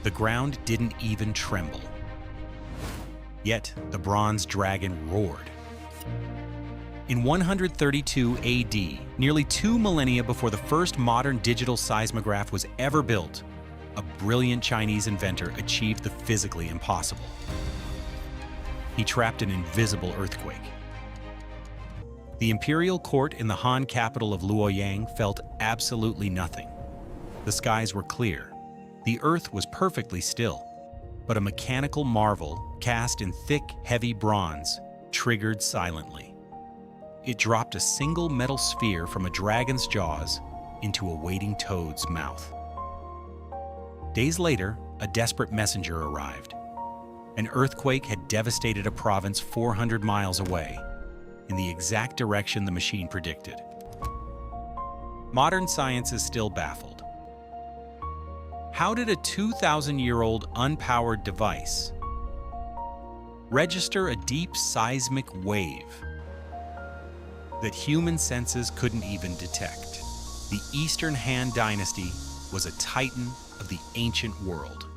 The ground didn't even tremble. Yet, the bronze dragon roared. In 132 AD, nearly 2 millennia before the first modern digital seismograph was ever built, a brilliant Chinese inventor achieved the physically impossible. He trapped an invisible earthquake. The imperial court in the Han capital of Luoyang felt absolutely nothing. The skies were clear. The earth was perfectly still. But a mechanical marvel, cast in thick, heavy bronze, triggered silently. It dropped a single metal sphere from a dragon's jaws into a waiting toad's mouth. Days later, a desperate messenger arrived. An earthquake had devastated a province 400 miles away, in the exact direction the machine predicted. Modern science is still baffled. How did a 2,000-year-old unpowered device register a deep seismic wave that human senses couldn't even detect? The Eastern Han Dynasty was a titan of the ancient world.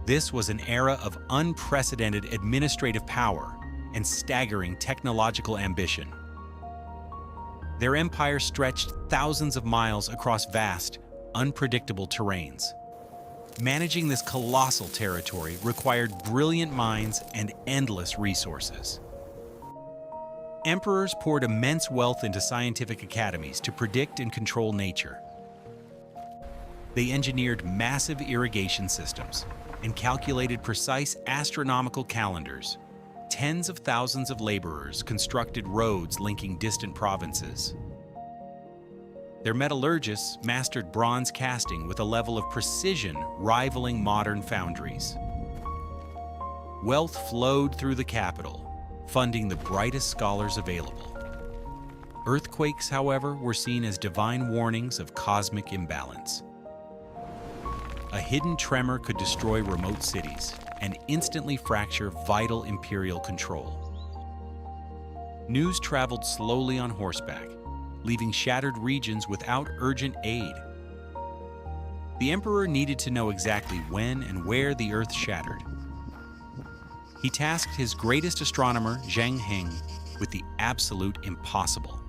This was an era of unprecedented administrative power and staggering technological ambition. Their empire stretched thousands of miles across vast, unpredictable terrains. Managing this colossal territory required brilliant minds and endless resources. Emperors poured immense wealth into scientific academies to predict and control nature. They engineered massive irrigation systems and calculated precise astronomical calendars. Tens of thousands of laborers constructed roads linking distant provinces. Their metallurgists mastered bronze casting with a level of precision rivaling modern foundries. Wealth flowed through the capital, funding the brightest scholars available. Earthquakes, however, were seen as divine warnings of cosmic imbalance. A hidden tremor could destroy remote cities and instantly fracture vital imperial control. News traveled slowly on horseback, leaving shattered regions without urgent aid. The emperor needed to know exactly when and where the earth shattered. He tasked his greatest astronomer, Zhang Heng, with the absolute impossible.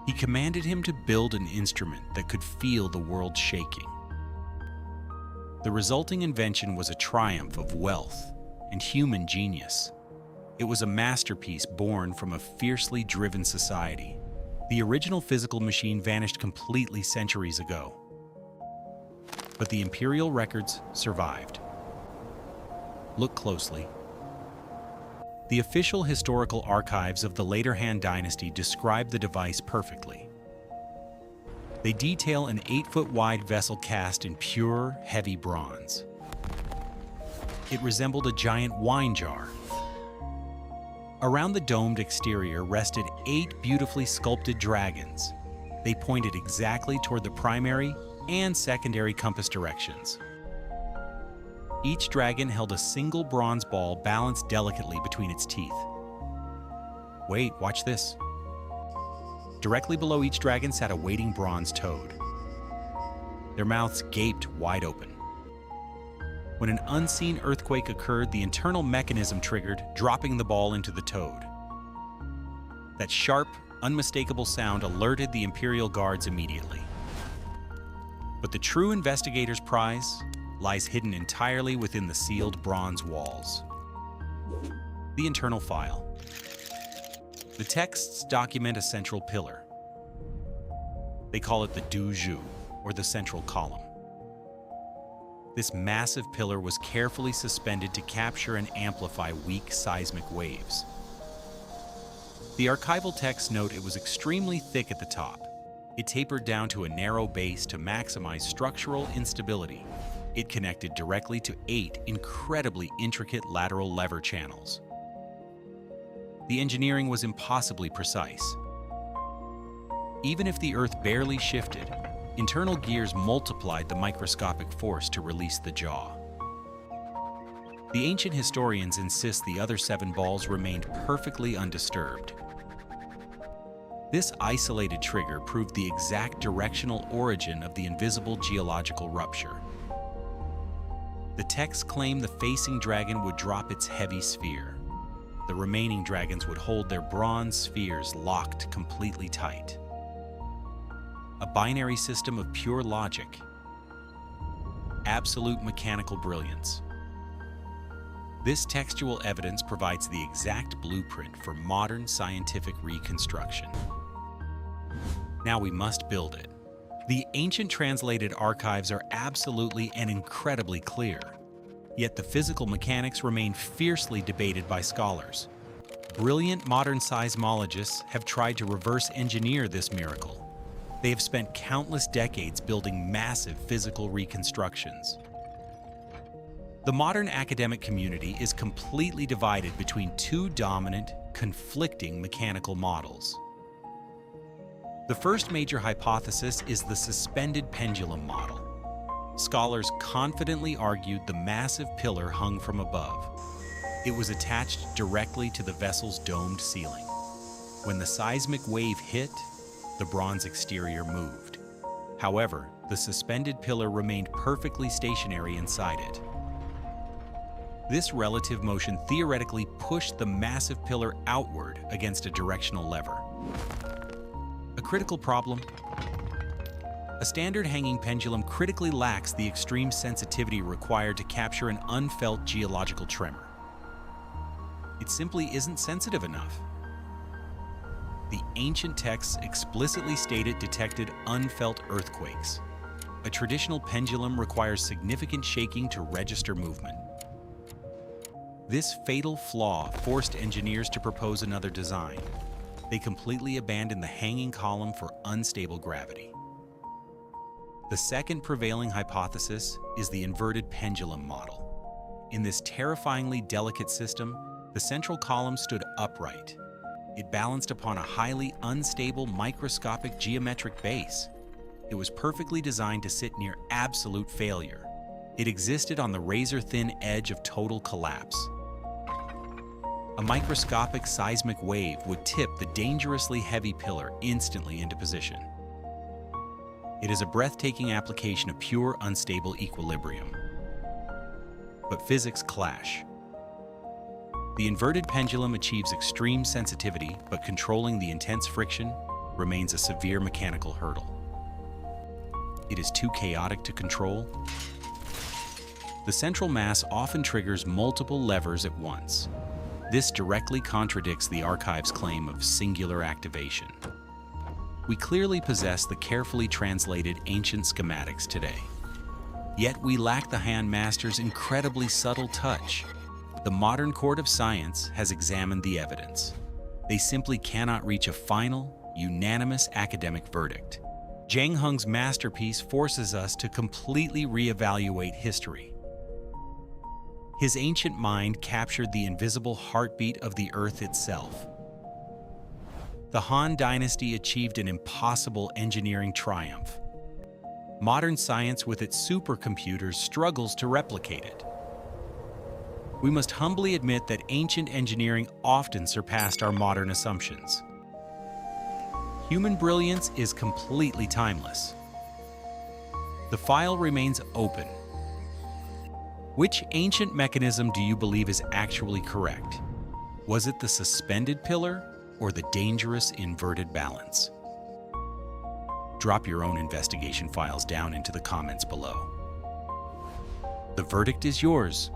He commanded him to build an instrument that could feel the world shaking. The resulting invention was a triumph of wealth and human genius. It was a masterpiece born from a fiercely driven society. The original physical machine vanished completely centuries ago. But the imperial records survived. Look closely. The official historical archives of the later Han Dynasty describe the device perfectly. They detail an 8-foot-wide vessel cast in pure, heavy bronze. It resembled a giant wine jar. Around the domed exterior rested 8 beautifully sculpted dragons. They pointed exactly toward the primary and secondary compass directions. Each dragon held a single bronze ball balanced delicately between its teeth. Wait, watch this. Directly below each dragon sat a waiting bronze toad. Their mouths gaped wide open. When an unseen earthquake occurred, the internal mechanism triggered, dropping the ball into the toad. That sharp, unmistakable sound alerted the Imperial Guards immediately. But the true investigator's prize lies hidden entirely within the sealed bronze walls. The internal file. The texts document a central pillar. They call it the Du-Zhu, or the central column. This massive pillar was carefully suspended to capture and amplify weak seismic waves. The archival texts note it was extremely thick at the top. It tapered down to a narrow base to maximize structural instability. It connected directly to 8 incredibly intricate lateral lever channels. The engineering was impossibly precise. Even if the Earth barely shifted, internal gears multiplied the microscopic force to release the jaw. The ancient historians insist the other 7 balls remained perfectly undisturbed. This isolated trigger proved the exact directional origin of the invisible geological rupture. The texts claim the facing dragon would drop its heavy sphere. The remaining dragons would hold their bronze spheres locked completely tight. A binary system of pure logic. Absolute mechanical brilliance. This textual evidence provides the exact blueprint for modern scientific reconstruction. Now we must build it. The ancient translated archives are absolutely and incredibly clear, yet the physical mechanics remain fiercely debated by scholars. Brilliant modern seismologists have tried to reverse engineer this miracle. They have spent countless decades building massive physical reconstructions. The modern academic community is completely divided between two dominant, conflicting mechanical models. The first major hypothesis is the suspended pendulum model. Scholars confidently argued the massive pillar hung from above. It was attached directly to the vessel's domed ceiling. When the seismic wave hit, the bronze exterior moved. However, the suspended pillar remained perfectly stationary inside it. This relative motion theoretically pushed the massive pillar outward against a directional lever. A critical problem: a standard hanging pendulum critically lacks the extreme sensitivity required to capture an unfelt geological tremor. It simply isn't sensitive enough. The ancient texts explicitly state it detected unfelt earthquakes. A traditional pendulum requires significant shaking to register movement. This fatal flaw forced engineers to propose another design. They completely abandoned the hanging column for unstable gravity. The second prevailing hypothesis is the inverted pendulum model. In this terrifyingly delicate system, the central column stood upright. It balanced upon a highly unstable microscopic geometric base. It was perfectly designed to sit near absolute failure. It existed on the razor-thin edge of total collapse. A microscopic seismic wave would tip the dangerously heavy pillar instantly into position. It is a breathtaking application of pure unstable equilibrium. But physics clash. The inverted pendulum achieves extreme sensitivity, but controlling the intense friction remains a severe mechanical hurdle. It is too chaotic to control. The central mass often triggers multiple levers at once. This directly contradicts the archive's claim of singular activation. We clearly possess the carefully translated ancient schematics today. Yet we lack the Han master's incredibly subtle touch. The modern court of science has examined the evidence. They simply cannot reach a final, unanimous academic verdict. Zhang Heng's masterpiece forces us to completely reevaluate history. His ancient mind captured the invisible heartbeat of the earth itself. The Han Dynasty achieved an impossible engineering triumph. Modern science with its supercomputers struggles to replicate it. We must humbly admit that ancient engineering often surpassed our modern assumptions. Human brilliance is completely timeless. The file remains open. Which ancient mechanism do you believe is actually correct? Was it the suspended pillar or the dangerous inverted balance? Drop your own investigation files down into the comments below. The verdict is yours.